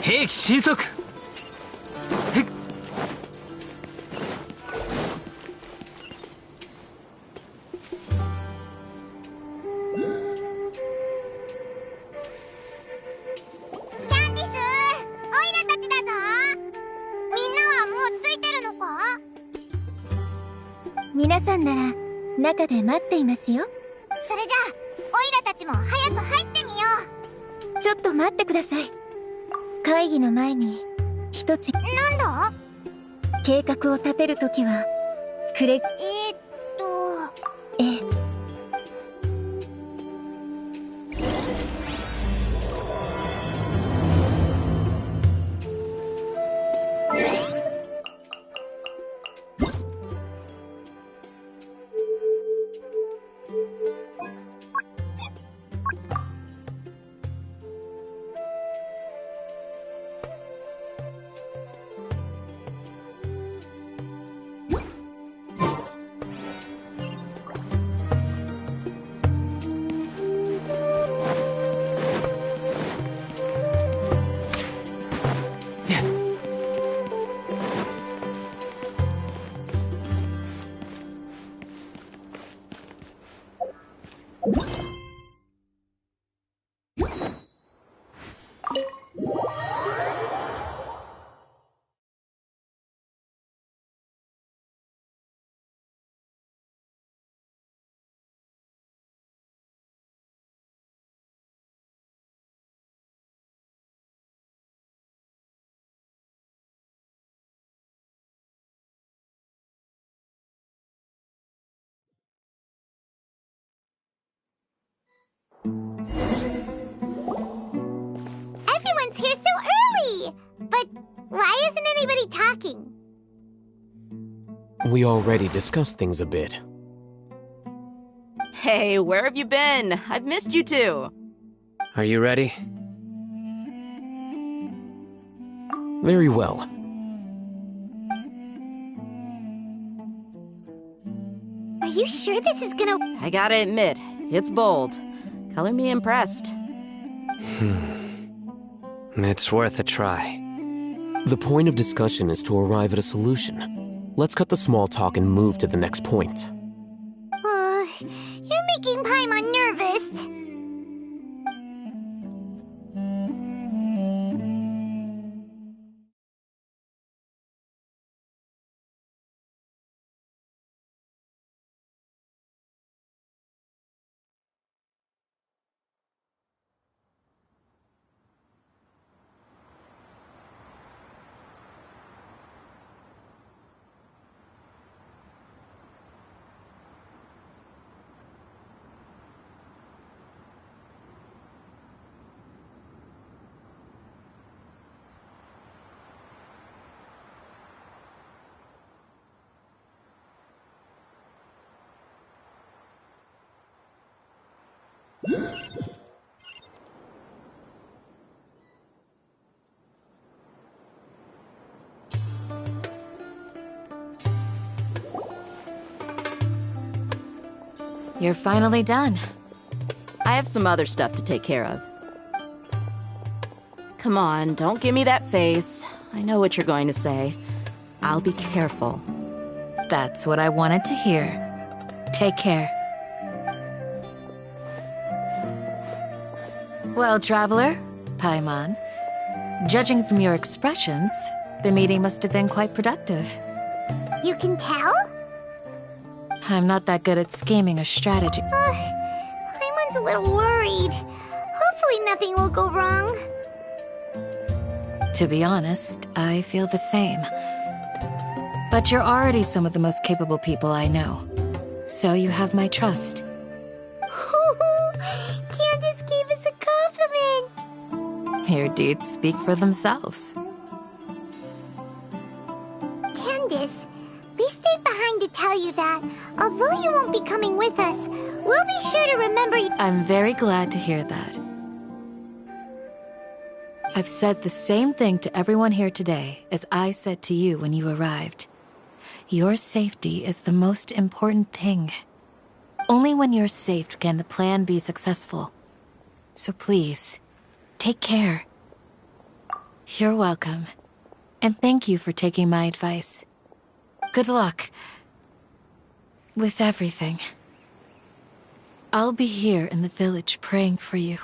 兵器神速。へっ。キャンディス、オイラたちだぞ。みんなはもう着いてるのか？皆さんなら中で待っていますよ。それじゃあオイラたちも早く入ってみよちょっと待ってください。会議の前に一つ。なんだ？計画を立てるときはええ。Everyone's here so early! But why isn't anybody talking? We already discussed things a bit. Hey, where have you been? I've missed you too. Are you ready? Very well. Are you sure this is gonna... I gotta admit, it's bold. Color me impressed. It's worth a try. The point of discussion is to arrive at a solution. Let's cut the small talk and move to the next point. You're making Paimon nervous. You're finally done. I have some other stuff to take care of. Come on, don't give me that face. I know what you're going to say. I'll be careful. That's what I wanted to hear. Take care. Well, Traveler, Paimon, judging from your expressions, the meeting must have been quite productive. You can tell? I'm not that good at scheming or strategy. Paimon's a little worried. Hopefully nothing will go wrong. To be honest, I feel the same. But you're already some of the most capable people I know. So you have my trust. Candace gave us a compliment! Your deeds speak for themselves. Candace, we stayed behind to tell you that, although you won't be coming with us, we'll be sure to remember you. I'm very glad to hear that. I've said the same thing to everyone here today as I said to you when you arrived. Your safety is the most important thing. Only when you're safe can the plan be successful. So please, take care. You're welcome. And thank you for taking my advice. Good luck. With everything. I'll be here in the village praying for you.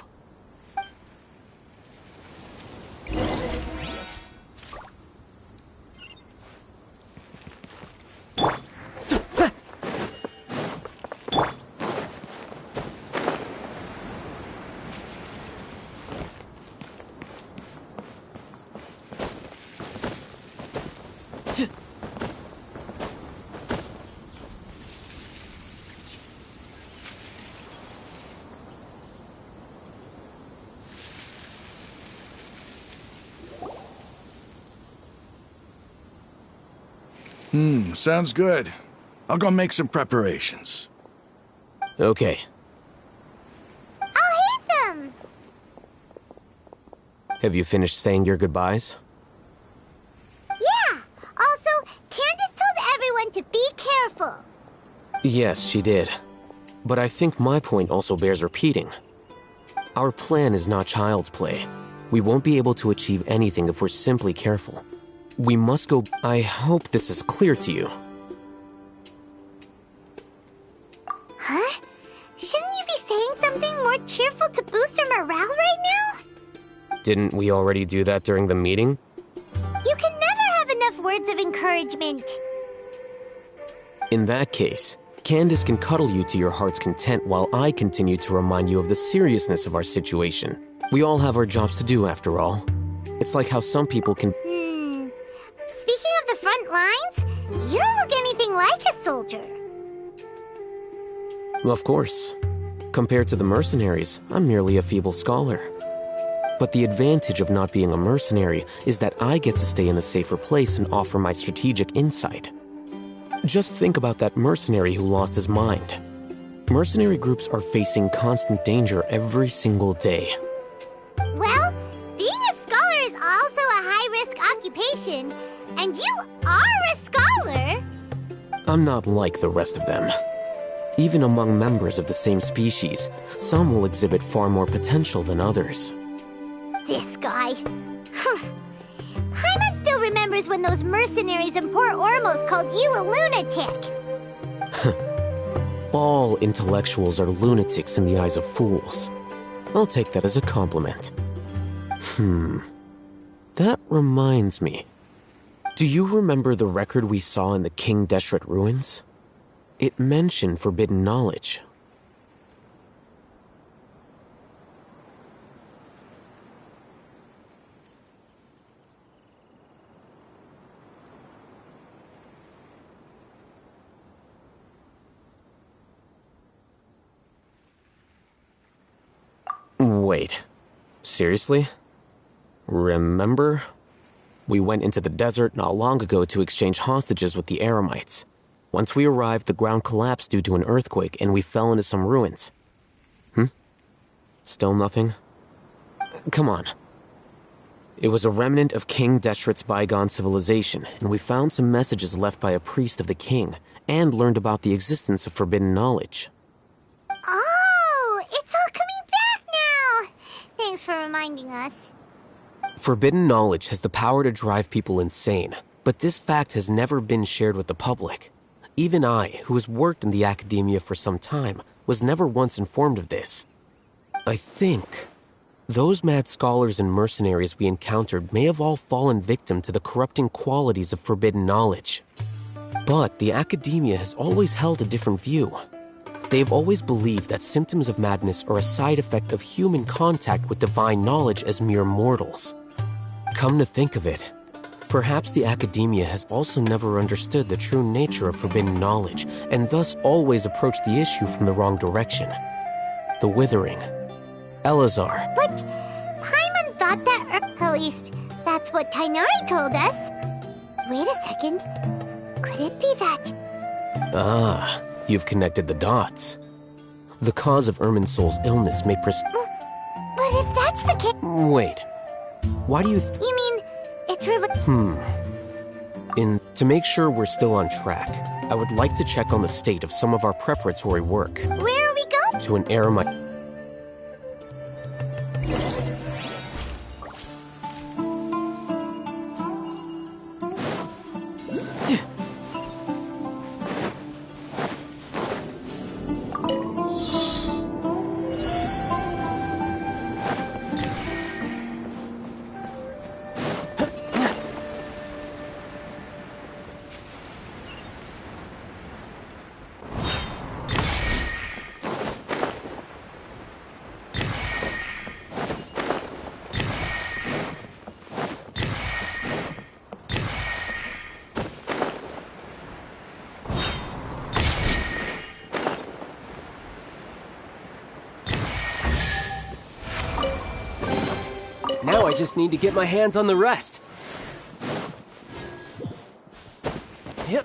Sounds good. I'll go make some preparations. Okay. I'll hit them! Have you finished saying your goodbyes? Yeah! Also, Candace told everyone to be careful. Yes, she did. But I think my point also bears repeating. Our plan is not child's play. We won't be able to achieve anything if we're simply careful. We must go. I hope this is clear to you. Huh? Shouldn't you be saying something more cheerful to boost our morale right now? Didn't we already do that during the meeting? You can never have enough words of encouragement. In that case, Candace can cuddle you to your heart's content while I continue to remind you of the seriousness of our situation. We all have our jobs to do, after all. It's like how some people can... Speaking of the front lines, you don't look anything like a soldier. Of course. Compared to the mercenaries, I'm merely a feeble scholar. But the advantage of not being a mercenary is that I get to stay in a safer place and offer my strategic insight. Just think about that mercenary who lost his mind. Mercenary groups are facing constant danger every single day. Well, being a scholar is also a high-risk occupation, and you are a scholar! I'm not like the rest of them. Even among members of the same species, some will exhibit far more potential than others. This guy. Paimon still remembers when those mercenaries in Port Ormos called you a lunatic. All intellectuals are lunatics in the eyes of fools. I'll take that as a compliment. That reminds me. Do you remember the record we saw in the King Deshret ruins? It mentioned forbidden knowledge. Wait. Seriously? Remember? We went into the desert not long ago to exchange hostages with the Eremites. Once we arrived, the ground collapsed due to an earthquake, and we fell into some ruins. Still nothing? Come on. It was a remnant of King Deshret's bygone civilization, and we found some messages left by a priest of the king, and learned about the existence of forbidden knowledge. Oh, it's all coming back now! Thanks for reminding us. Forbidden knowledge has the power to drive people insane, but this fact has never been shared with the public. Even I, who has worked in the academia for some time, was never once informed of this. I think those mad scholars and mercenaries we encountered may have all fallen victim to the corrupting qualities of forbidden knowledge. But the academia has always held a different view. They have always believed that symptoms of madness are a side effect of human contact with divine knowledge as mere mortals. Come to think of it, perhaps the academia has also never understood the true nature of forbidden knowledge, and thus always approached the issue from the wrong direction. The Withering. Elazar. But Paimon thought that, at least that's what Tainari told us. Wait a second. Could it be that? Ah, you've connected the dots. The cause of Irminsol's illness may But if that's the case... Wait. Why do you You mean, it's really... To make sure we're still on track, I would like to check on the state of some of our preparatory work. Where are we going? To an Eremite... Now I just need to get my hands on the rest. Yep.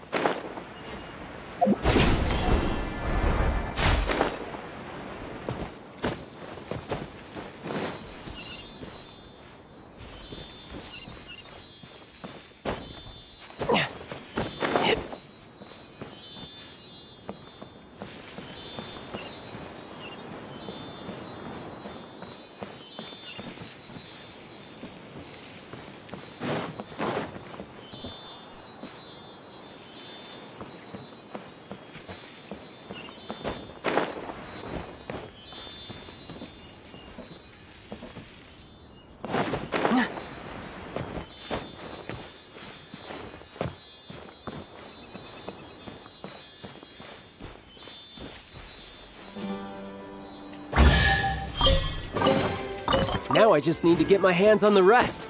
Now I just need to get my hands on the rest.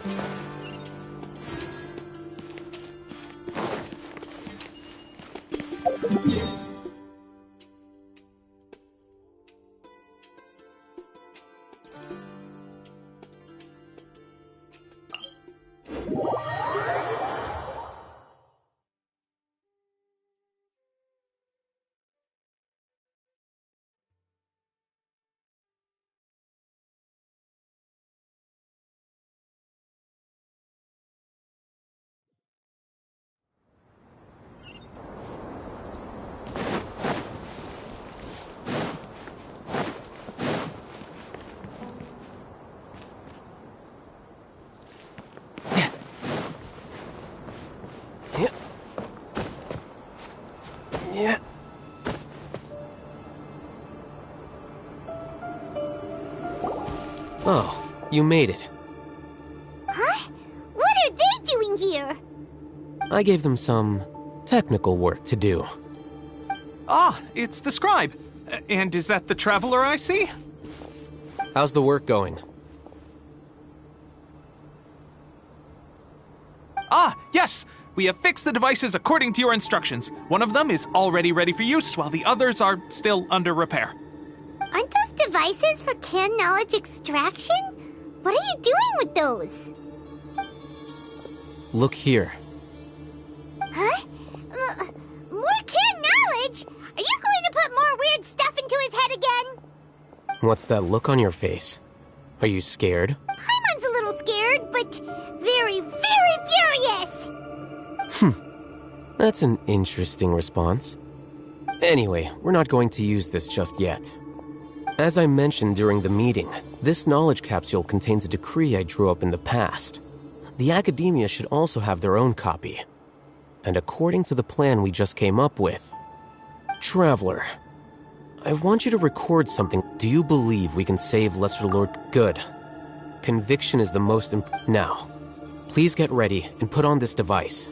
Yeah. Oh, you made it. Huh? What are they doing here? I gave them some technical work to do. Ah, it's the scribe. And is that the traveler I see? How's the work going? Ah, yes! We have fixed the devices according to your instructions. One of them is already ready for use, while the others are still under repair. Aren't those devices for canned knowledge extraction? What are you doing with those? Look here. Huh? More canned knowledge? Are you going to put more weird stuff into his head again? What's that look on your face? Are you scared? Paimon's a little scared, but very, very furious! That's an interesting response. Anyway, we're not going to use this just yet. As I mentioned during the meeting, this knowledge capsule contains a decree I drew up in the past. The academia should also have their own copy. And according to the plan we just came up with, Traveler, I want you to record something. Do you believe we can save Lesser Lord? Good. Conviction is the most Now, please get ready and put on this device.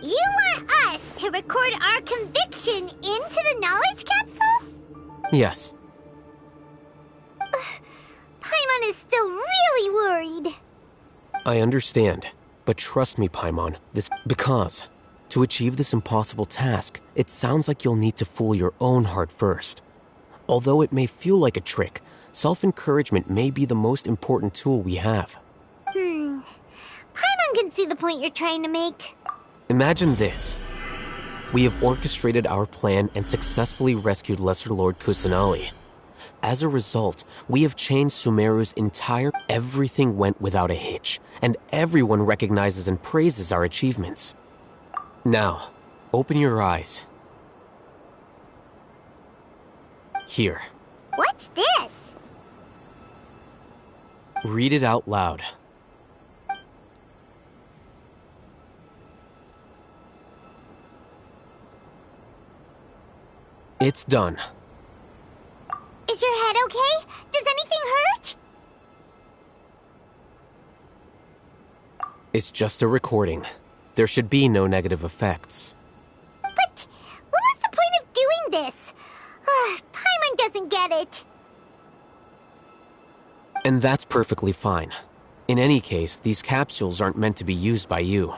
You want us to record our conviction into the knowledge capsule? Yes. Paimon is still really worried. I understand, but trust me, Paimon, because to achieve this impossible task, it sounds like you'll need to fool your own heart first. Although it may feel like a trick, self-encouragement may be the most important tool we have. Paimon can see the point you're trying to make. Imagine this. We have orchestrated our plan and successfully rescued Lesser Lord Kusanali. As a result, we have changed Sumeru's entire... Everything went without a hitch, and everyone recognizes and praises our achievements. Now, open your eyes. Here. What's this? Read it out loud. It's done. Is your head okay? Does anything hurt? It's just a recording. There should be no negative effects. But what was the point of doing this? Paimon doesn't get it. And that's perfectly fine. In any case, these capsules aren't meant to be used by you.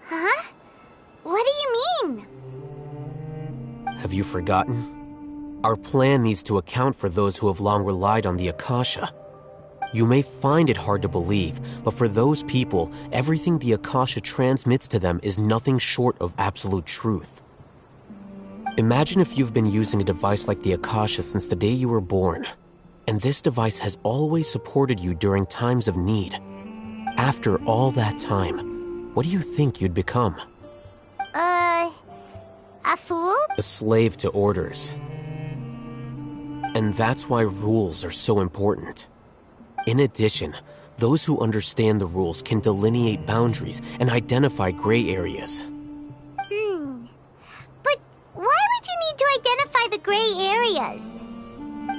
Huh? What do you mean? Have you forgotten? Our plan needs to account for those who have long relied on the Akasha. You may find it hard to believe, but for those people, everything the Akasha transmits to them is nothing short of absolute truth. Imagine if you've been using a device like the Akasha since the day you were born, and this device has always supported you during times of need. After all that time, what do you think you'd become? A fool? A slave to orders. And that's why rules are so important. In addition, those who understand the rules can delineate boundaries and identify gray areas. But why would you need to identify the gray areas?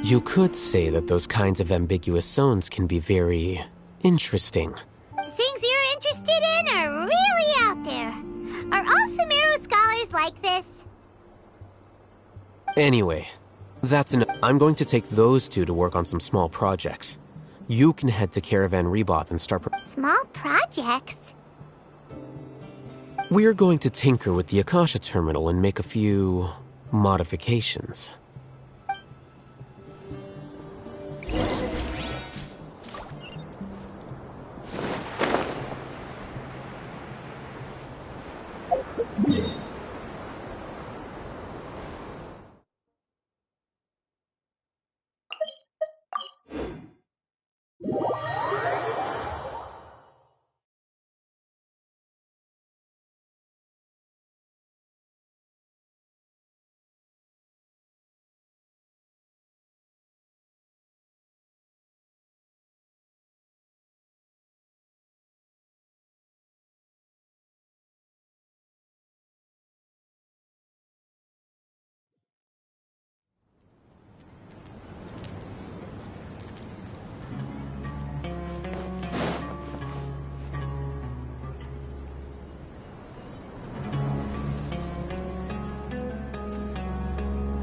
You could say that those kinds of ambiguous zones can be very interesting. The things you're interested in are really out there. Are all Sumeru scholars like this? Anyway, that's enough. I'm going to take those two to work on some small projects. You can head to Caravan Rebot and start... Small projects? We're going to tinker with the Akasha terminal and make a few modifications.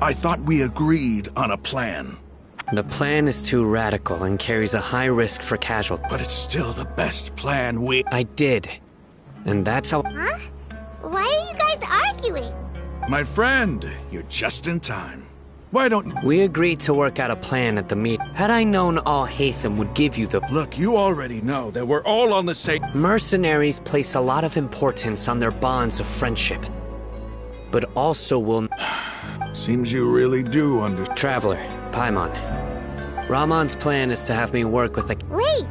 I thought we agreed on a plan. The plan is too radical and carries a high risk for casualties. But it's still the best plan I did. And that's how... Huh? Why are you guys arguing? My friend, you're just in time. Why don't... We agreed to work out a plan at the meet. Had I known all Hatham would give you the... Look, you already know that we're all on the same... Mercenaries place a lot of importance on their bonds of friendship. But also will... Seems you really do Traveler, Paimon. Ramon's plan is to have me work with a... Wait!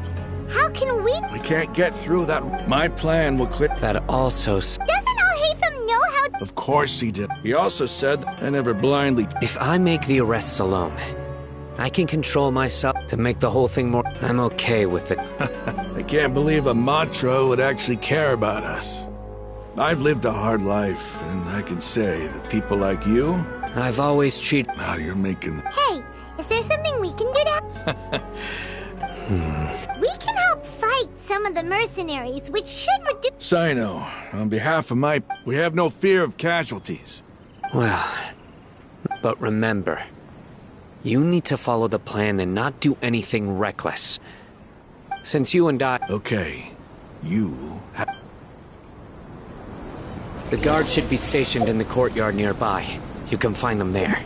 How can we... We can't get through that. My plan will clear... That also... Doesn't Al-Haytham know how... Of course he did. He also said, I never blindly... If I make the arrests alone, I can control myself to make the whole thing more... I'm okay with it. I can't believe a Matra would actually care about us. I've lived a hard life, and I can say that people like you... I've always treated... Now you're making... Hey, is there something we can do to... We can help fight some of the mercenaries, which should reduce... Sino, on behalf of my... We have no fear of casualties. Well, but remember, you need to follow the plan and not do anything reckless. Since you and I... Okay, you have... The guards should be stationed in the courtyard nearby. You can find them there.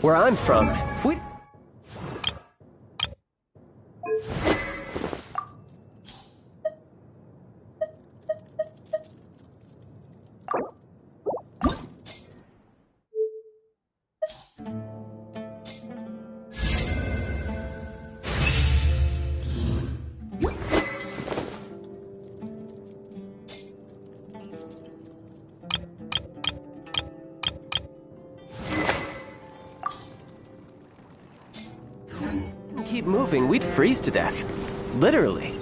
Where I'm from, if we... keep moving, we'd freeze to death. Literally.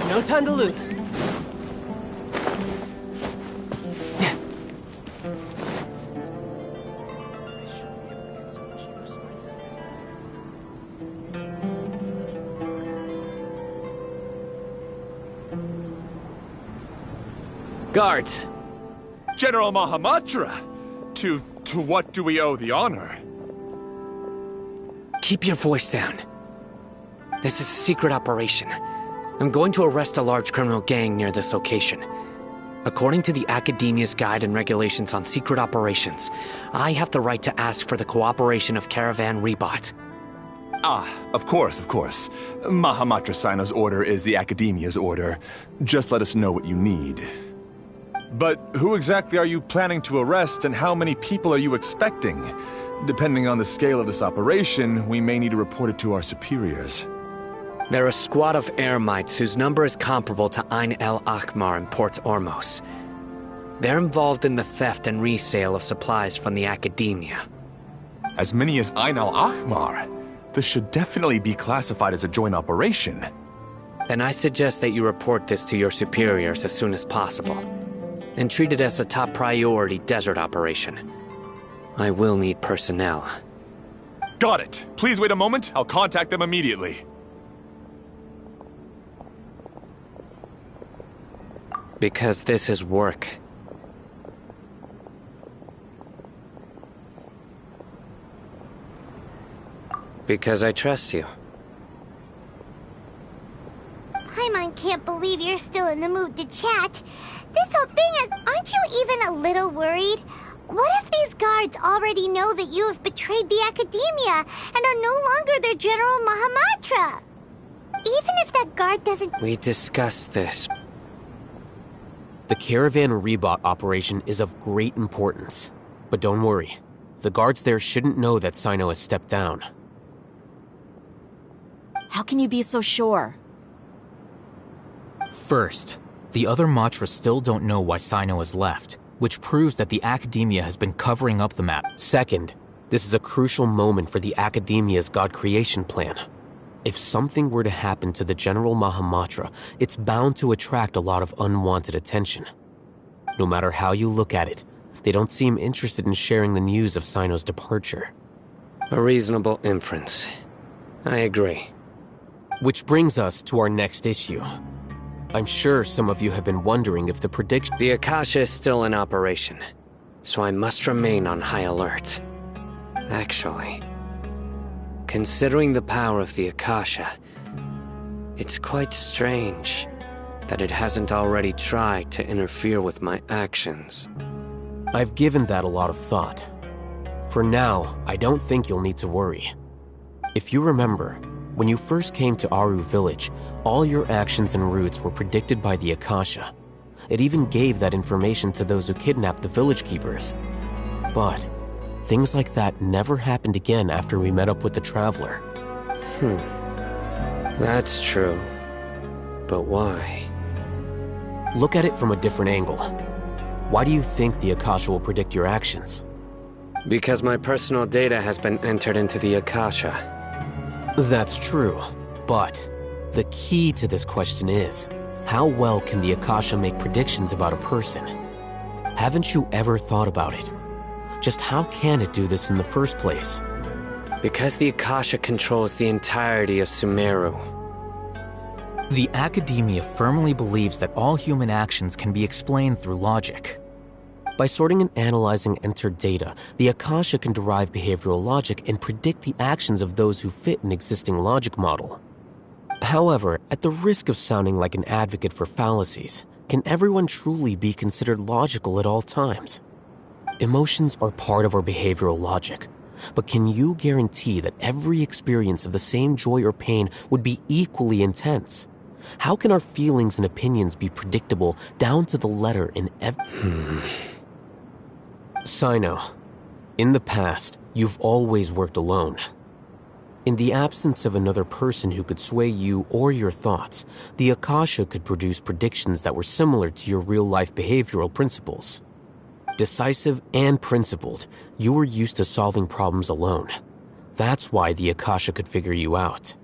No time to lose. Guards! General Mahamatra! To what do we owe the honor? Keep your voice down. This is a secret operation. I'm going to arrest a large criminal gang near this location. According to the Academia's Guide and Regulations on Secret Operations, I have the right to ask for the cooperation of Caravan Rebot. Ah, of course. Mahamatra Sino's order is the Academia's order. Just let us know what you need. But who exactly are you planning to arrest, and how many people are you expecting? Depending on the scale of this operation, we may need to report it to our superiors. They're a squad of Eremites whose number is comparable to Ain el Ahmar in Port Ormos. They're involved in the theft and resale of supplies from the Academia. As many as Ain el Ahmar? This should definitely be classified as a joint operation. Then I suggest that you report this to your superiors as soon as possible, and treat it as a top priority desert operation. I will need personnel. Got it. Please wait a moment. I'll contact them immediately. Because this is work. Because I trust you. Paimon can't believe you're still in the mood to chat. This whole thing is... Aren't you even a little worried? What if these guards already know that you have betrayed the Academia and are no longer their General Mahamatra? Even if that guard doesn't... We discussed this. The Caravan Rebot operation is of great importance. But don't worry. The guards there shouldn't know that Sino has stepped down. How can you be so sure? First, the other Matra still don't know why Sino has left, which proves that the Academia has been covering up the matter. Second, this is a crucial moment for the Academia's God creation plan. If something were to happen to the General Mahamatra, it's bound to attract a lot of unwanted attention. No matter how you look at it, they don't seem interested in sharing the news of Sino's departure. A reasonable inference. I agree. Which brings us to our next issue. I'm sure some of you have been wondering if the prediction... The Akasha is still in operation, so I must remain on high alert. Actually, considering the power of the Akasha, it's quite strange that it hasn't already tried to interfere with my actions. I've given that a lot of thought. For now, I don't think you'll need to worry. If you remember, when you first came to Aru Village, all your actions and routes were predicted by the Akasha. It even gave that information to those who kidnapped the village keepers. But things like that never happened again after we met up with the Traveler. That's true. But why? Look at it from a different angle. Why do you think the Akasha will predict your actions? Because my personal data has been entered into the Akasha. That's true, but the key to this question is, how well can the Akasha make predictions about a person? Haven't you ever thought about it? Just how can it do this in the first place? Because the Akasha controls the entirety of Sumeru. The Academia firmly believes that all human actions can be explained through logic. By sorting and analyzing entered data, the Akasha can derive behavioral logic and predict the actions of those who fit an existing logic model. However, at the risk of sounding like an advocate for fallacies, can everyone truly be considered logical at all times? Emotions are part of our behavioral logic, but can you guarantee that every experience of the same joy or pain would be equally intense? How can our feelings and opinions be predictable down to the letter in Sino, in the past, you've always worked alone. In the absence of another person who could sway you or your thoughts, the Akasha could produce predictions that were similar to your real-life behavioral principles. Decisive and principled, you were used to solving problems alone. That's why the Akasha could figure you out.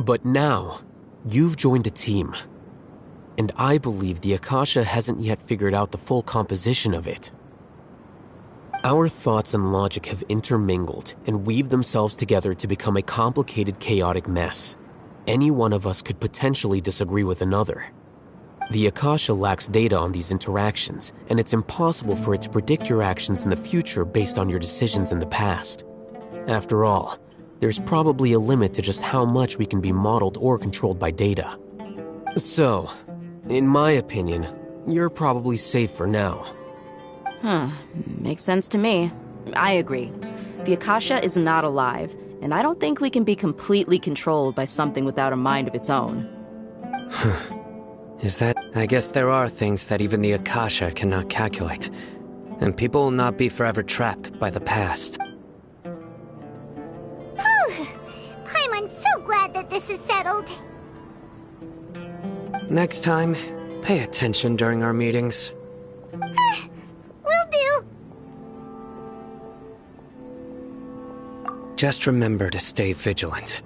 But now, you've joined a team. And I believe the Akasha hasn't yet figured out the full composition of it. Our thoughts and logic have intermingled and weaved themselves together to become a complicated, chaotic mess. Any one of us could potentially disagree with another. The Akasha lacks data on these interactions, and it's impossible for it to predict your actions in the future based on your decisions in the past. After all, there's probably a limit to just how much we can be modeled or controlled by data. So, in my opinion, you're probably safe for now. Makes sense to me. I agree. The Akasha is not alive, and I don't think we can be completely controlled by something without a mind of its own. Is that... I guess there are things that even the Akasha cannot calculate, and people will not be forever trapped by the past. Paimon's so glad that this is settled. Next time, pay attention during our meetings. Will do. Just remember to stay vigilant.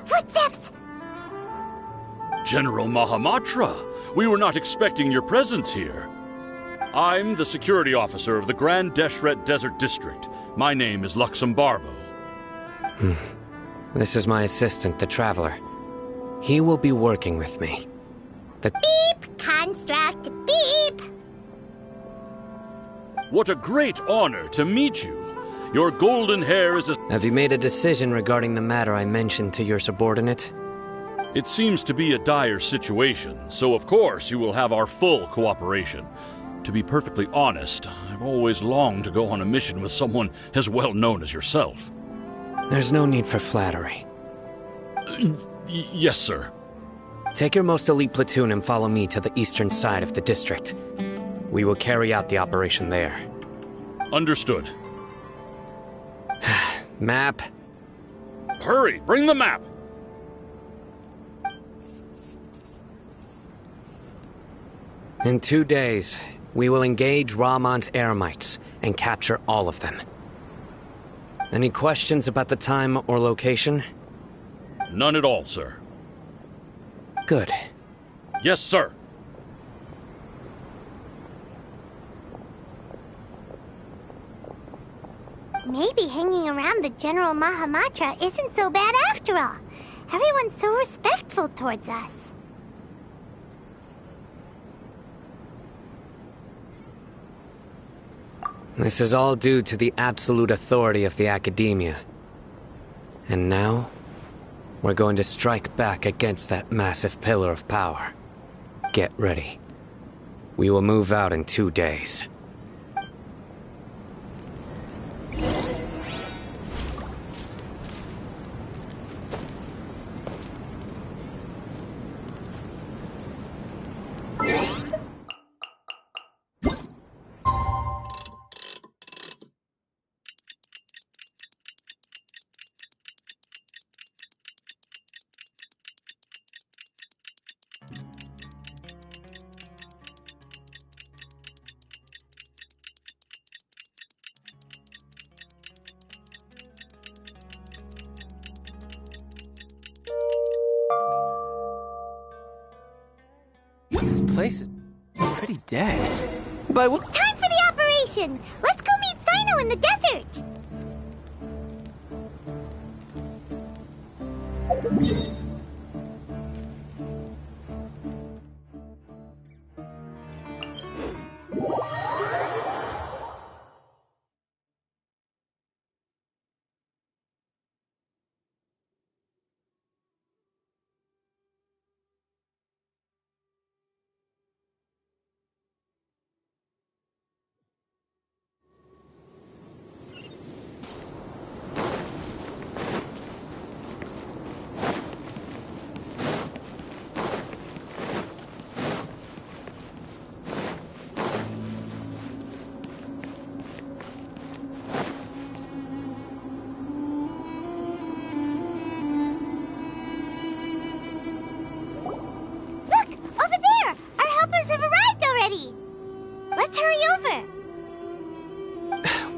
Footsteps! General Mahamatra, we were not expecting your presence here. I'm the security officer of the Grand Deshret Desert District. My name is Luxembarbo. This is my assistant, the Traveler. He will be working with me. Beep! Construct, beep! What a great honor to meet you. Your golden hair is a... Have you made a decision regarding the matter I mentioned to your subordinate? It seems to be a dire situation, so of course you will have our full cooperation. To be perfectly honest, I've always longed to go on a mission with someone as well known as yourself. There's no need for flattery. Yes, sir. Take your most elite platoon and follow me to the eastern side of the district. We will carry out the operation there. Understood. Map. Hurry, bring the map! In 2 days, we will engage Rahman's Eremites and capture all of them. Any questions about the time or location? None at all, sir. Good. Yes, sir. Maybe hanging around the General Mahamatra isn't so bad after all. Everyone's so respectful towards us. This is all due to the absolute authority of the Academia. And now, we're going to strike back against that massive pillar of power. Get ready. We will move out in 2 days. This place is pretty dead. But what? Time for the operation! Let's go meet Sino in the desert!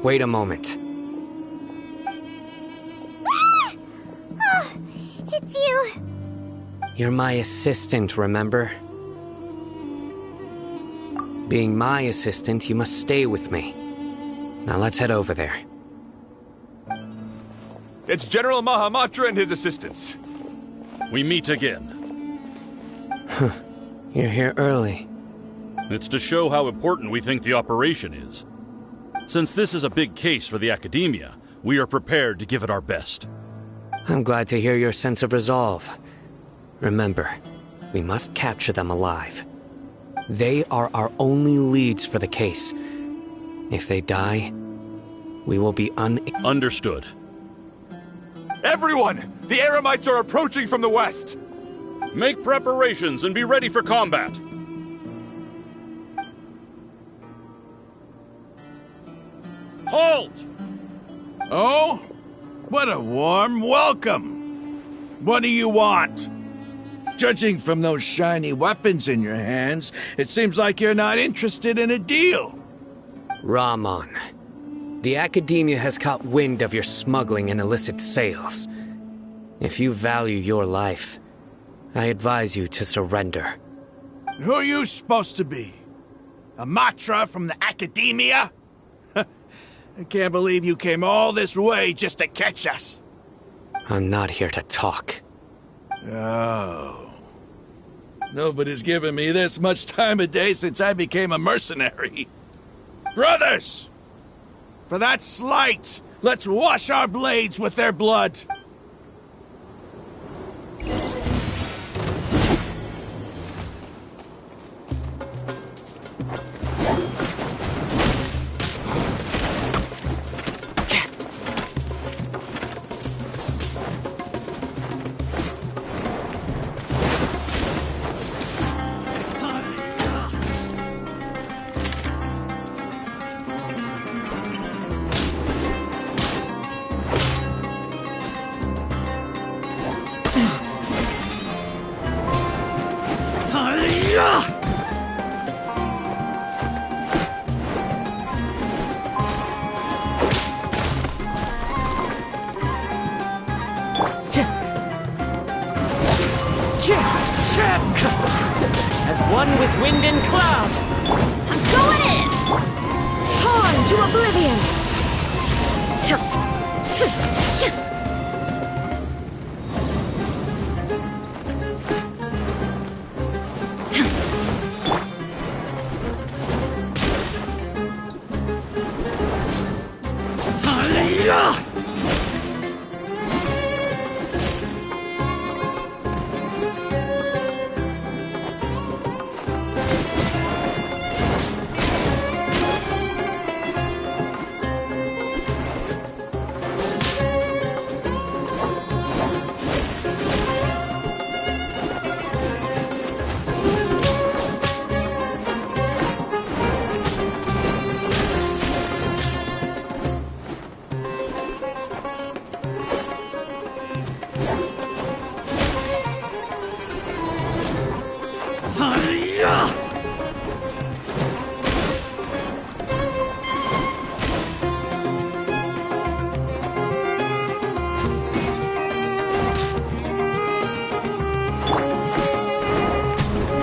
Wait a moment. Ah! Oh, it's you. You're my assistant, remember? Being my assistant, you must stay with me. Now let's head over there. It's General Mahamatra and his assistants. We meet again. You're here early. It's to show how important we think the operation is. Since this is a big case for the Academia, we are prepared to give it our best. I'm glad to hear your sense of resolve. Remember, we must capture them alive. They are our only leads for the case. If they die, we will be Understood. Everyone! The Eremites are approaching from the west! Make preparations and be ready for combat. Halt! Oh? What a warm welcome! What do you want? Judging from those shiny weapons in your hands, it seems like you're not interested in a deal. Rahman, the Academia has caught wind of your smuggling and illicit sales. If you value your life, I advise you to surrender. Who are you supposed to be? A Matra from the Academia? I can't believe you came all this way just to catch us. I'm not here to talk. Oh. Nobody's given me this much time of day since I became a mercenary. Brothers! For that slight, let's wash our blades with their blood. As one with wind and cloud. I'm going in! Torn to oblivion!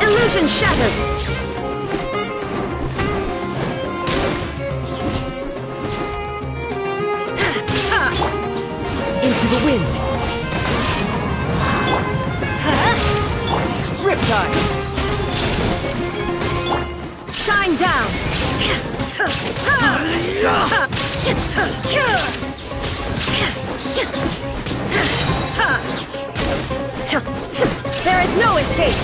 Illusion shattered! Into the wind! Riptide! Shine down! There is no escape!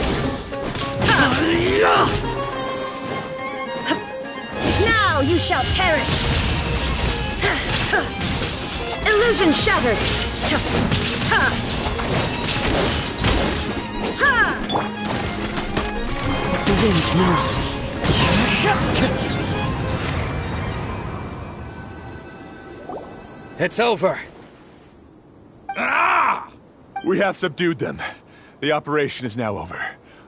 Now you shall perish! Illusion shattered! The wind knows me. It's over. Ah! We have subdued them. The operation is now over.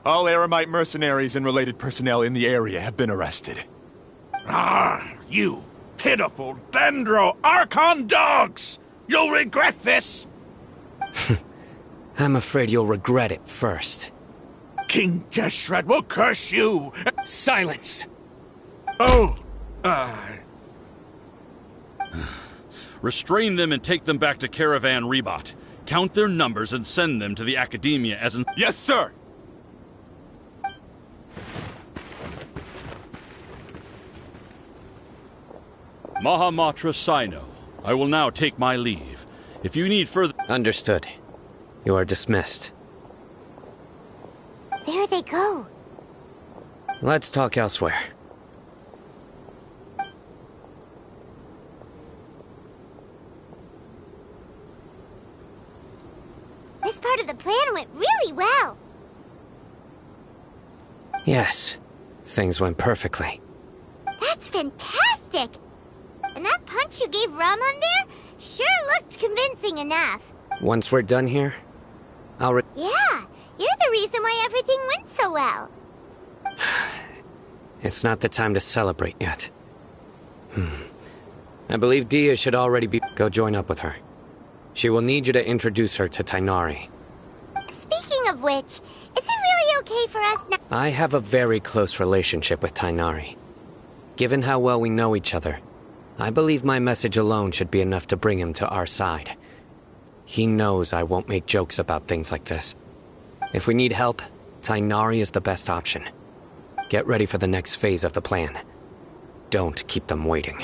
All Eremite mercenaries and related personnel in the area have been arrested. Ah, you. Pitiful Dendro Archon dogs! You'll regret this! I'm afraid you'll regret it first. King Jeshred will curse you! Silence! Oh, Restrain them and take them back to Caravan Rebot. Count their numbers and send them to the Academia as an— Yes, sir! Mahamatra Sino. I will now take my leave. If you need further— Understood. You are dismissed. There they go. Let's talk elsewhere. This part of the plan went really well. Yes. Things went perfectly. That's fantastic! And that punch you gave Ramon there sure looked convincing enough. Once we're done here, Yeah, you're the reason why everything went so well. It's not the time to celebrate yet. I believe Dia should already be— Go join up with her. She will need you to introduce her to Tainari. Speaking of which, is it really okay for us now? I have a very close relationship with Tainari. Given how well we know each other, I believe my message alone should be enough to bring him to our side. He knows I won't make jokes about things like this. If we need help, Tainari is the best option. Get ready for the next phase of the plan. Don't keep them waiting.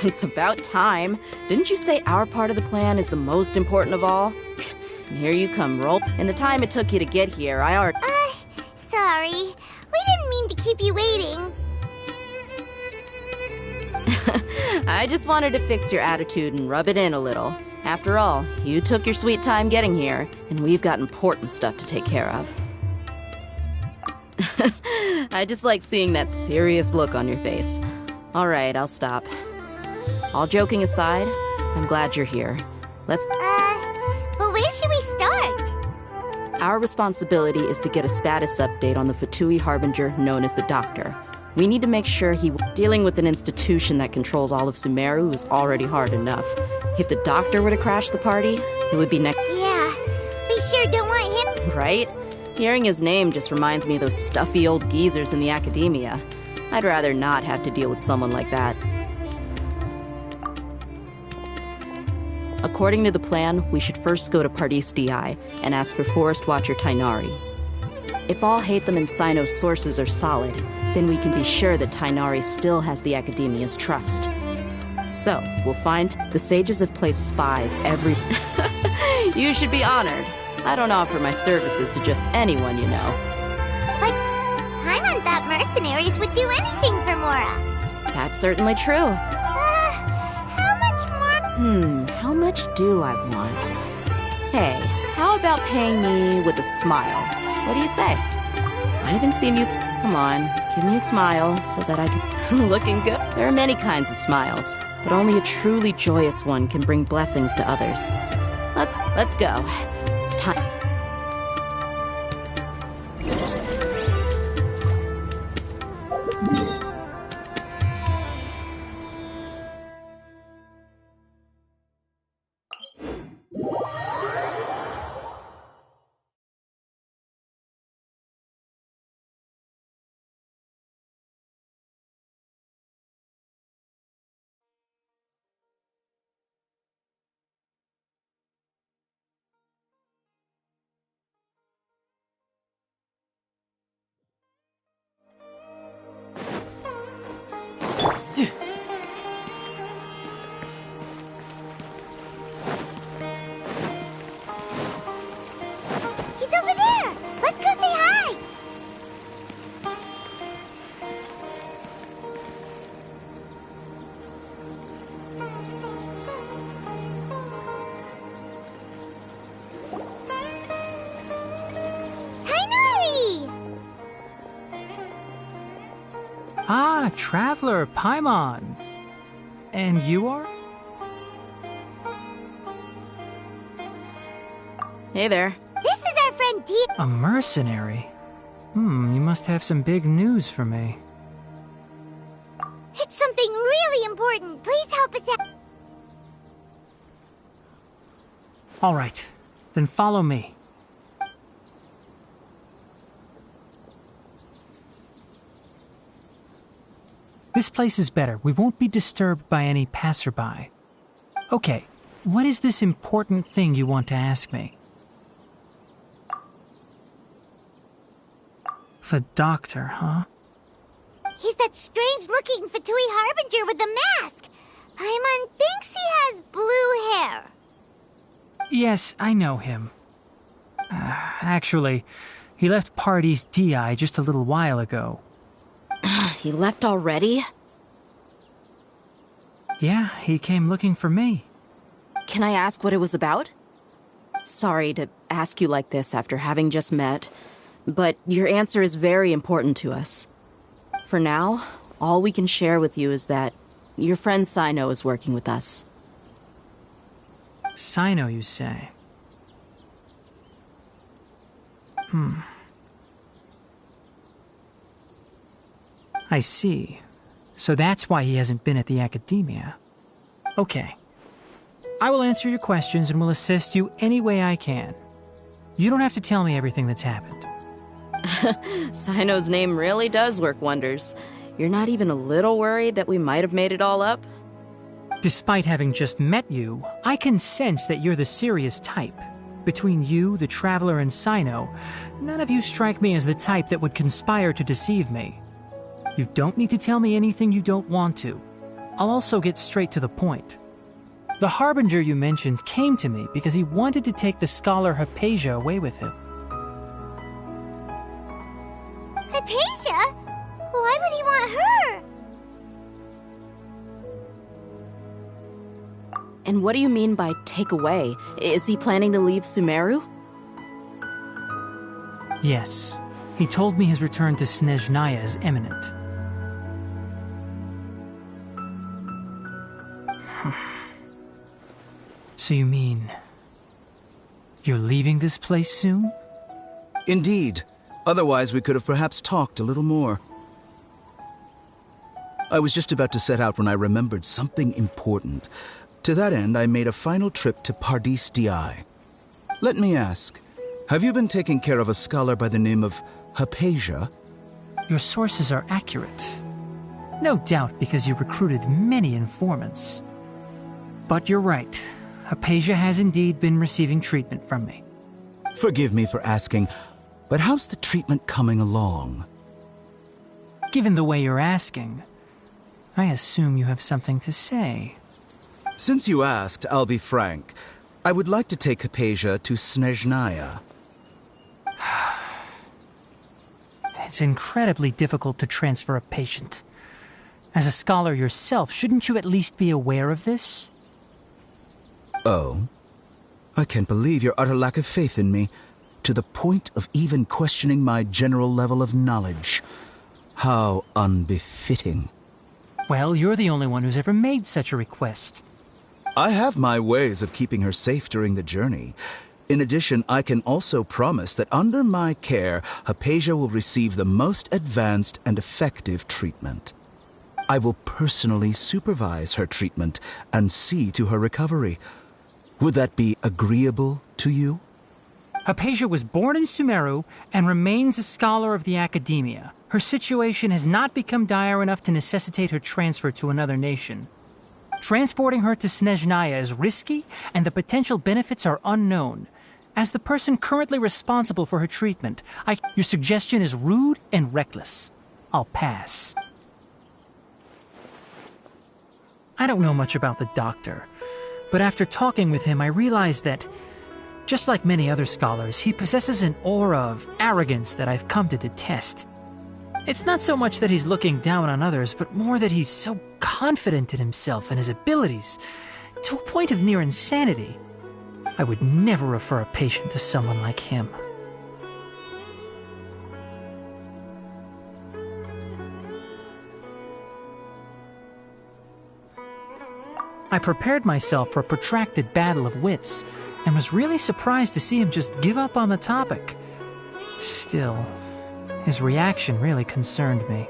It's about time. Didn't you say our part of the plan is the most important of all? And here you come, roll. In the time it took you to get here, I already— Sorry. We didn't mean to keep you waiting. I just wanted to fix your attitude and rub it in a little. After all, you took your sweet time getting here, and we've got important stuff to take care of. I just like seeing that serious look on your face. All right, I'll stop. All joking aside, I'm glad you're here. Let's— but where should we start? Our responsibility is to get a status update on the Fatui Harbinger known as the Doctor. We need to make sure dealing with an institution that controls all of Sumeru is already hard enough. If the Doctor were to crash the party, it would be next— Yeah, we sure don't want him— Right? Hearing his name just reminds me of those stuffy old geezers in the Academia. I'd rather not have to deal with someone like that. According to the plan, we should first go to Pardis DI and ask for Forest Watcher Tainari. If all Hatham and Sino's sources are solid, then we can be sure that Tainari still has the Academia's trust. So, we'll find the sages have placed spies every— You should be honored. I don't offer my services to just anyone, you know. But Paimon thought mercenaries would do anything for Mora. That's certainly true. How much more— How much do I want? Hey, how about paying me with a smile? What do you say? I haven't seen you come on, give me a smile so that I can— looking good. There are many kinds of smiles, but only a truly joyous one can bring blessings to others. Let's go. It's time. Traveler Paimon. And you are? Hey there. This is our friend Dee. A mercenary? You must have some big news for me. It's something really important. Please help us out. All right, then follow me. This place is better. We won't be disturbed by any passerby. Okay, what is this important thing you want to ask me? The doctor, huh? He's that strange-looking Fatui Harbinger with the mask. Paimon thinks he has blue hair. Yes, I know him. Actually, he left Part East DI just a little while ago. He left already? Yeah, he came looking for me. Can I ask what it was about? Sorry to ask you like this after having just met, but your answer is very important to us. For now, all we can share with you is that your friend Sino is working with us. Sino, you say? I see. So that's why he hasn't been at the academia. Okay. I will answer your questions and will assist you any way I can. You don't have to tell me everything that's happened. Sino's name really does work wonders. You're not even a little worried that we might have made it all up? Despite having just met you, I can sense that you're the serious type. Between you, the Traveler, and Sino, none of you strike me as the type that would conspire to deceive me. You don't need to tell me anything you don't want to. I'll also get straight to the point. The Harbinger you mentioned came to me because he wanted to take the scholar Hypatia away with him. Hypatia? Why would he want her? And what do you mean by take away? Is he planning to leave Sumeru? Yes. He told me his return to Snezhnaya is imminent. So you mean... you're leaving this place soon? Indeed. Otherwise, we could have perhaps talked a little more. I was just about to set out when I remembered something important. To that end, I made a final trip to Pardis DI. Let me ask, have you been taking care of a scholar by the name of Hypatia? Your sources are accurate. No doubt because you recruited many informants. But you're right. Hypatia has indeed been receiving treatment from me. Forgive me for asking, but how's the treatment coming along? Given the way you're asking, I assume you have something to say. Since you asked, I'll be frank. I would like to take Hypatia to Snezhnaya. It's incredibly difficult to transfer a patient. As a scholar yourself, shouldn't you at least be aware of this? Oh? I can't believe your utter lack of faith in me, to the point of even questioning my general level of knowledge. How unbefitting. Well, you're the only one who's ever made such a request. I have my ways of keeping her safe during the journey. In addition, I can also promise that under my care, Hypatia will receive the most advanced and effective treatment. I will personally supervise her treatment and see to her recovery. Would that be agreeable to you? Hypatia was born in Sumeru and remains a scholar of the academia. Her situation has not become dire enough to necessitate her transfer to another nation. Transporting her to Snezhnaya is risky, and the potential benefits are unknown. As the person currently responsible for her treatment, your suggestion is rude and reckless. I'll pass. I don't know much about the doctor, but after talking with him, I realized that, just like many other scholars, he possesses an aura of arrogance that I've come to detest. It's not so much that he's looking down on others, but more that he's so confident in himself and his abilities, to a point of near insanity. I would never refer a patient to someone like him. I prepared myself for a protracted battle of wits, and was really surprised to see him just give up on the topic. Still, his reaction really concerned me.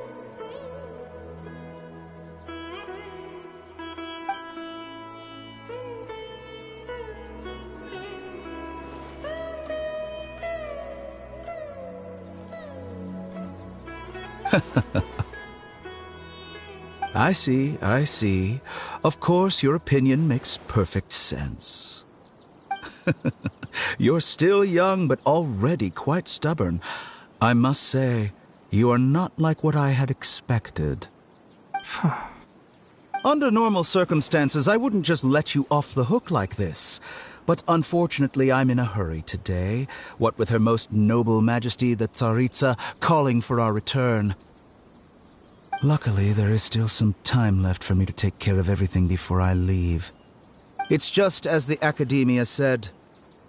I see. Of course, your opinion makes perfect sense. You're still young, but already quite stubborn. I must say, you are not like what I had expected. Under normal circumstances, I wouldn't just let you off the hook like this. But unfortunately, I'm in a hurry today, what with Her Most Noble Majesty the Tsaritsa calling for our return. Luckily, there is still some time left for me to take care of everything before I leave. It's just as the Academia said,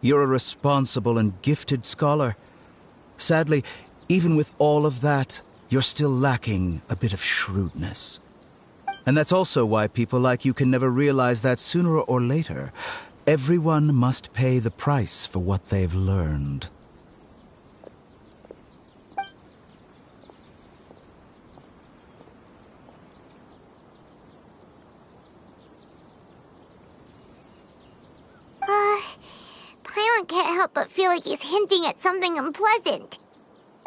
you're a responsible and gifted scholar. Sadly, even with all of that, you're still lacking a bit of shrewdness. And that's also why people like you can never realize that sooner or later, everyone must pay the price for what they've learned. Paimon can't help but feel like he's hinting at something unpleasant.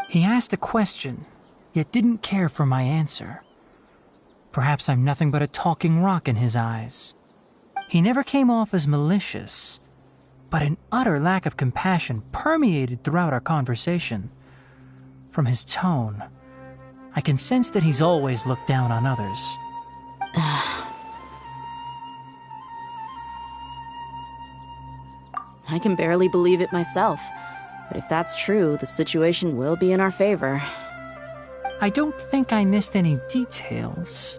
He asked a question, yet didn't care for my answer. Perhaps I'm nothing but a talking rock in his eyes. He never came off as malicious, but an utter lack of compassion permeated throughout our conversation. From his tone, I can sense that he's always looked down on others. I can barely believe it myself. But if that's true, the situation will be in our favor. I don't think I missed any details.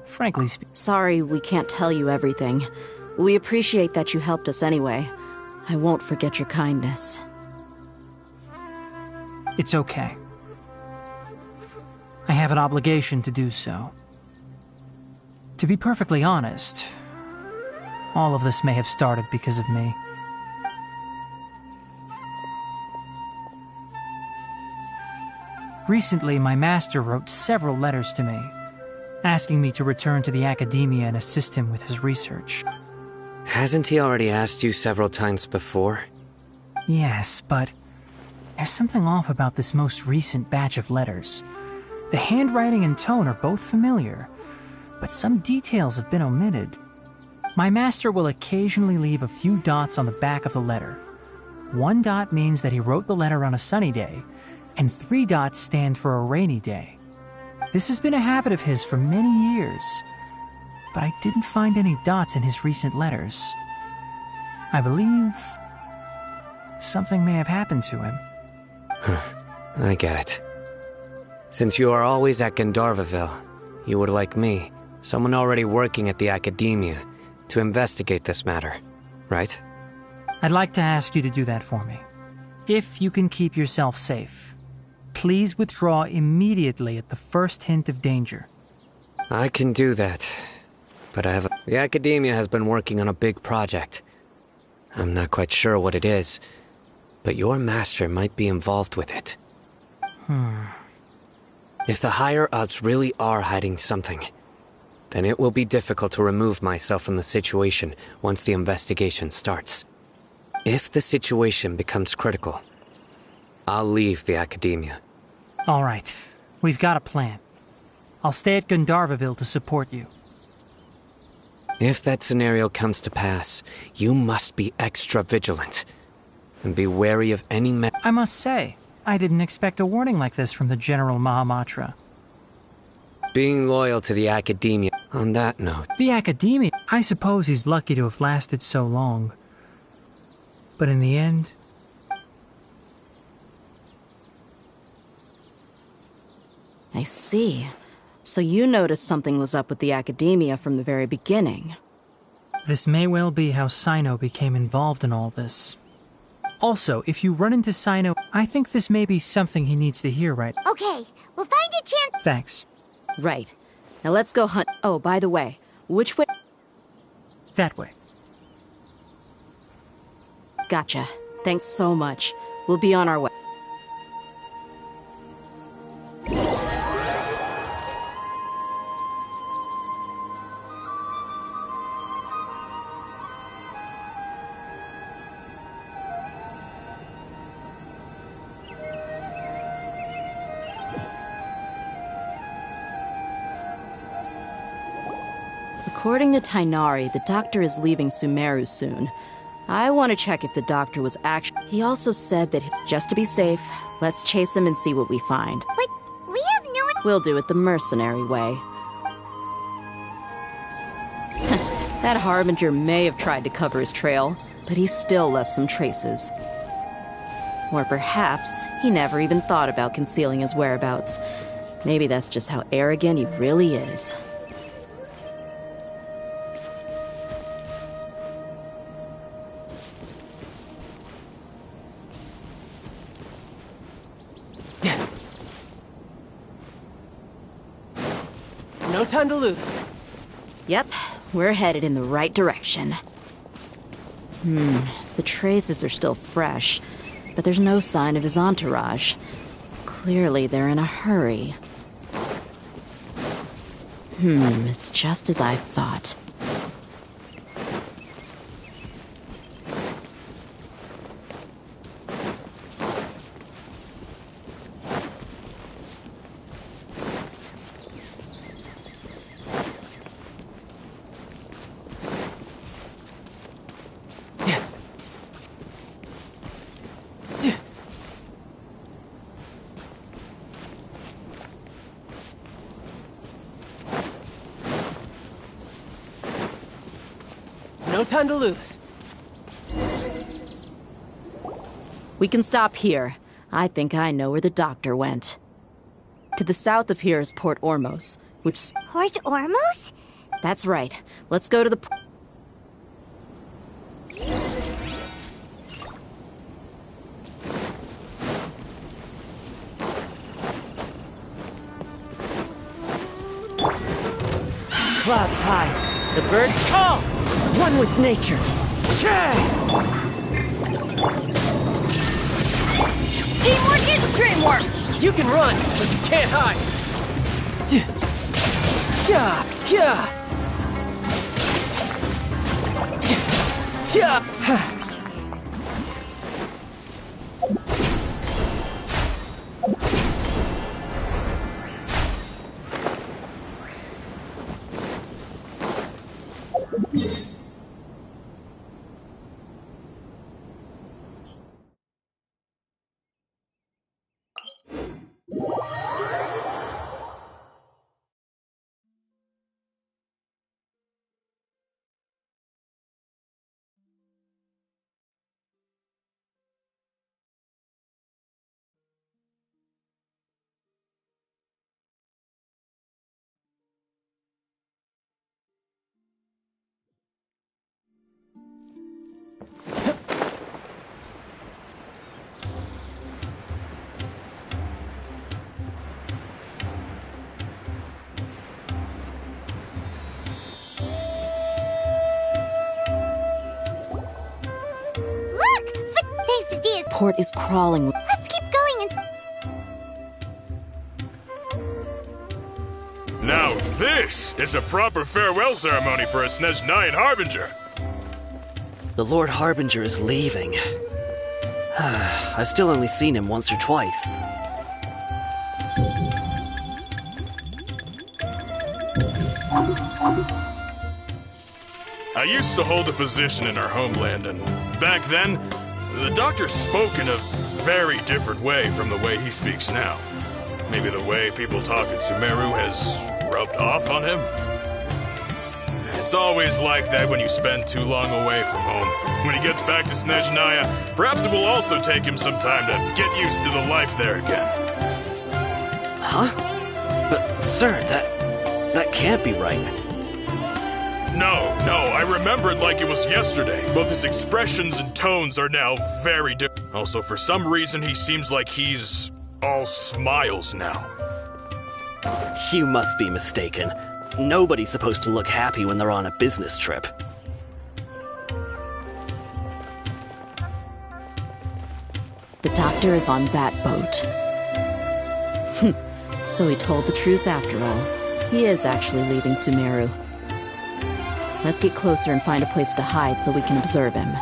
Frankly speaking. Sorry we can't tell you everything. We appreciate that you helped us anyway. I won't forget your kindness. It's okay. I have an obligation to do so. To be perfectly honest, all of this may have started because of me. Recently, my master wrote several letters to me, asking me to return to the Academia and assist him with his research. Hasn't he already asked you several times before? Yes, but there's something off about this most recent batch of letters. The handwriting and tone are both familiar, but some details have been omitted. My master will occasionally leave a few dots on the back of the letter. 1 dot means that he wrote the letter on a sunny day, and 3 dots stand for a rainy day. This has been a habit of his for many years, but I didn't find any dots in his recent letters. I believe something may have happened to him. I get it. Since you are always at Gandharvaville, you would like me, someone already working at the Academia, to investigate this matter, right? I'd like to ask you to do that for me. If you can keep yourself safe, please withdraw immediately at the first hint of danger. I can do that, but the Academia has been working on a big project. I'm not quite sure what it is, but your master might be involved with it. If the higher-ups really are hiding something, then it will be difficult to remove myself from the situation once the investigation starts. If the situation becomes critical, I'll leave the Academia. All right, we've got a plan. I'll stay at Gandharvaville to support you. If that scenario comes to pass, you must be extra vigilant. And be wary of any I must say, I didn't expect a warning like this from the General Mahamatra. Being loyal to the Academia. On that note... The Academia? I suppose he's lucky to have lasted so long. But in the end... I see. So you noticed something was up with the Academia from the very beginning. This may well be how Sino became involved in all this. Also, if you run into Sino, I think this may be something he needs to hear, right? Okay, we'll find a chance. Thanks. Right. Now let's go hunt. Oh, by the way, which way? That way. Gotcha. Thanks so much. We'll be on our way. According to Tainari, the doctor is leaving Sumeru soon. I want to check if the doctor was actually... He also said that, just to be safe, let's chase him and see what we find. But we have no... We'll do it the mercenary way. That Harbinger may have tried to cover his trail, but he still left some traces. Or perhaps he never even thought about concealing his whereabouts. Maybe that's just how arrogant he really is. No time to lose. Yep, we're headed in the right direction. The traces are still fresh, but there's no sign of his entourage. Clearly they're in a hurry. It's just as I thought. No time to lose. We can stop here. I think I know where the doctor went. To the south of here is Port Ormos, which... Port Ormos? That's right. Let's go to the... Clouds high. The birds call. One with nature. Teamwork is dreamwork! You can run, but you can't hide. Port is crawling. Let's keep going and... Now this is a proper farewell ceremony for a Snezhnayan Harbinger. The Lord Harbinger is leaving. I've still only seen him once or twice. I used to hold a position in our homeland, and back then, the doctor spoke in a very different way from the way he speaks now. Maybe the way people talk in Sumeru has rubbed off on him? It's always like that when you spend too long away from home. When he gets back to Snezhnaya, perhaps it will also take him some time to get used to the life there again. Huh? But, sir, that can't be right. No, I remember it like it was yesterday. Both his expressions and tones are now very different. Also, for some reason, he seems like he's all smiles now. You must be mistaken. Nobody's supposed to look happy when they're on a business trip. The doctor is on that boat. So he told the truth after all. He is actually leaving Sumeru. Let's get closer and find a place to hide so we can observe him.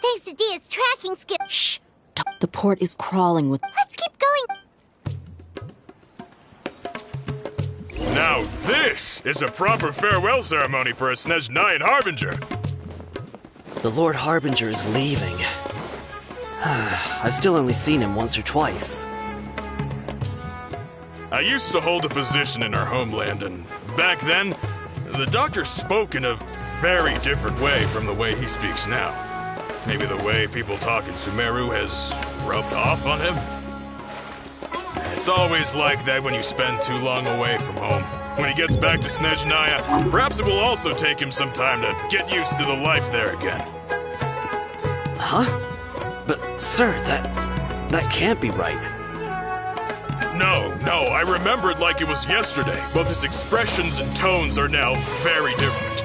Quesadilla's tracking skill. Shh! The port is crawling with. Let's keep going. Now this is a proper farewell ceremony for a Snezhnayan Harbinger. The Lord Harbinger is leaving. I've still only seen him once or twice. I used to hold a position in our homeland, and back then, the doctor spoke in a very different way from the way he speaks now. Maybe the way people talk in Sumeru has rubbed off on him? It's always like that when you spend too long away from home. When he gets back to Snezhnaya, perhaps it will also take him some time to get used to the life there again. Huh? But, sir, that can't be right. No, I remember it like it was yesterday, but his expressions and tones are now very different.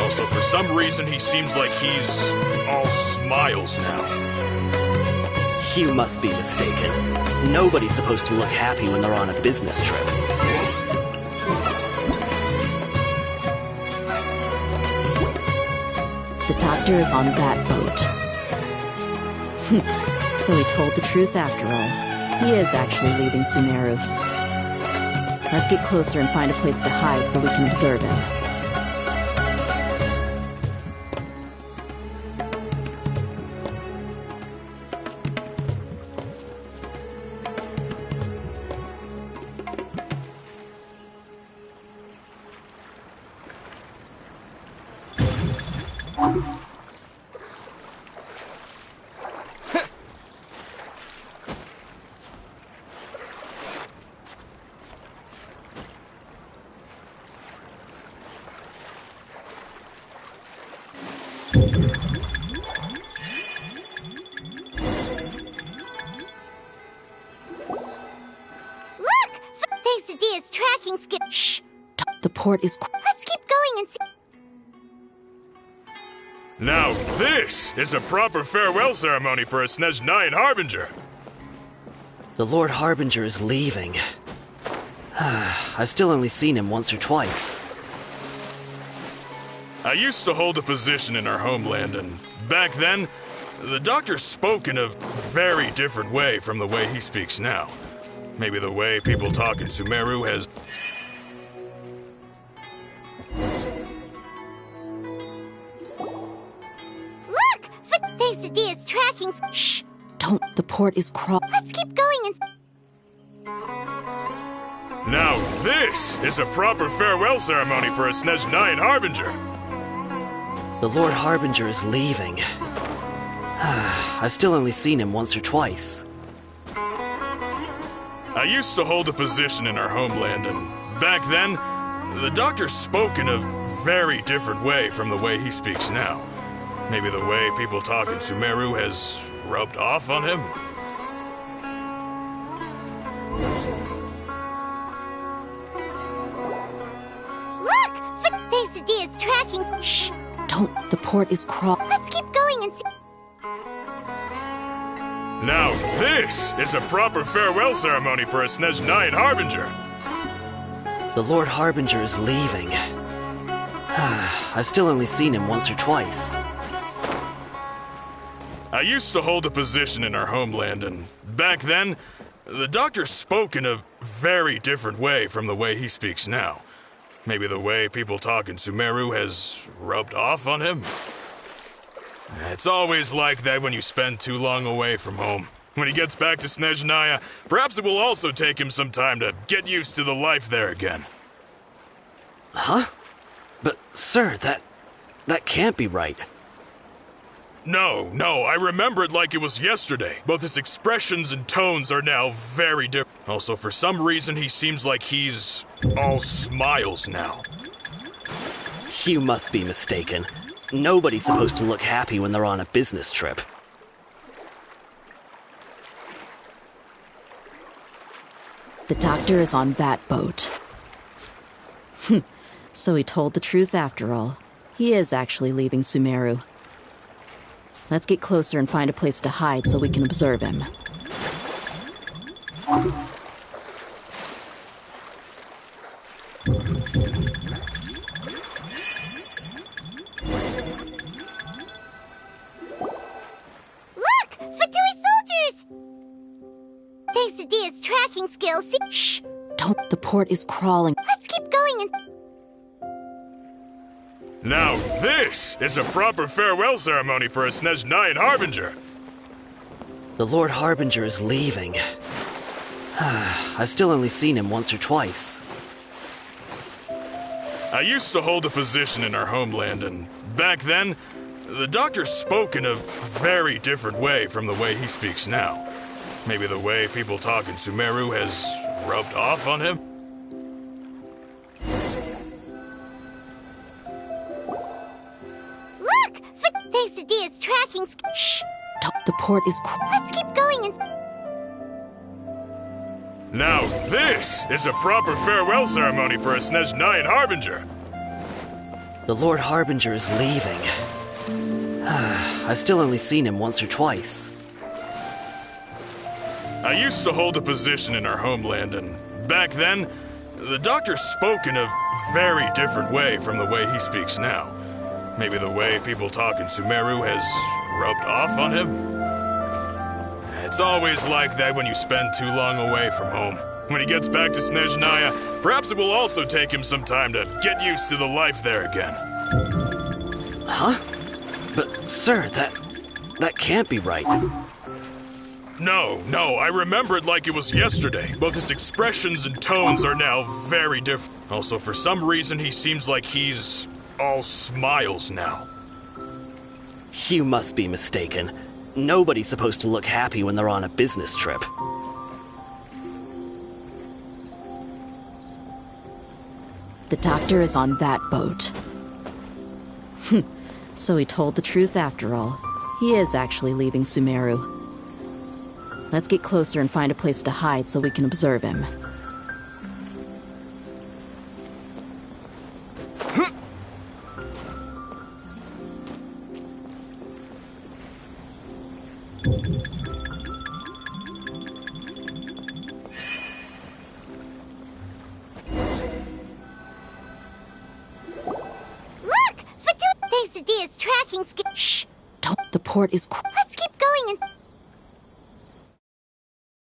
Also, for some reason, he seems like he's all smiles now. You must be mistaken. Nobody's supposed to look happy when they're on a business trip. The doctor is on that boat. So he told the truth after all. He is actually leaving Sumeru. Let's get closer and find a place to hide so we can observe him. Quesadilla's tracking skill. Shh! The port is. Let's keep going and see. Now this is a proper farewell ceremony for a Snezhnayan Harbinger. The Lord Harbinger is leaving. I've still only seen him once or twice. I used to hold a position in our homeland, and back then, the doctor spoke in a very different way from the way he speaks now. Maybe the way people talk in Sumeru has... Look! Quesadilla's tracking... Shh! Don't. The port is crawling. Let's keep going and... Now this is a proper farewell ceremony for a Snezhnayan Harbinger. The Lord Harbinger is leaving. I've still only seen him once or twice. I used to hold a position in our homeland, and back then, the doctor spoke in a very different way from the way he speaks now. Maybe the way people talk in Sumeru has rubbed off on him? Look! Facedy is tracking... Shh! Don't. The port is crawling. Let's keep going and see... Now this is a proper farewell ceremony for a Snezhnayan Harbinger. The Lord Harbinger is leaving. I've still only seen him once or twice. I used to hold a position in our homeland, and back then, the doctor spoke in a very different way from the way he speaks now. Maybe the way people talk in Sumeru has rubbed off on him? It's always like that when you spend too long away from home. When he gets back to Snezhnaya, perhaps it will also take him some time to get used to the life there again. Huh? But, sir, that can't be right. No, I remember it like it was yesterday. Both his expressions and tones are now very different. Also, for some reason, he seems like he's all smiles now. You must be mistaken. Nobody's supposed to look happy when they're on a business trip. The doctor is on that boat. So he told the truth after all. He is actually leaving Sumeru. Let's get closer and find a place to hide so we can observe him. Look! Fatui soldiers! Facedia's tracking skills... Shh! Don't. The port is crawling. Let's keep going and... Now this is a proper farewell ceremony for a Snezhnayan Harbinger. The Lord Harbinger is leaving. I've still only seen him once or twice. I used to hold a position in our homeland, and back then, the doctor spoke in a very different way from the way he speaks now. Maybe the way people talk in Sumeru has rubbed off on him? Look! Facedia's tracking... Shh! Don't. The port is... Let's keep going and... Now this is a proper farewell ceremony for a Snezhnayan Harbinger. The Lord Harbinger is leaving. I've still only seen him once or twice. I used to hold a position in our homeland, and back then, the doctor spoke in a very different way from the way he speaks now. Maybe the way people talk in Sumeru has rubbed off on him? It's always like that when you spend too long away from home. When he gets back to Snezhnaya, perhaps it will also take him some time to get used to the life there again. Huh? But, sir, that can't be right. No, I remember it like it was yesterday. Both his expressions and tones are now very different. Also, for some reason, he seems like he's all smiles now. You must be mistaken. Nobody's supposed to look happy when they're on a business trip. The doctor is on that boat. So he told the truth after all. He is actually leaving Sumeru. Let's get closer and find a place to hide so we can observe him. Look! Facedia's tracking... Shh! Don't. The port is...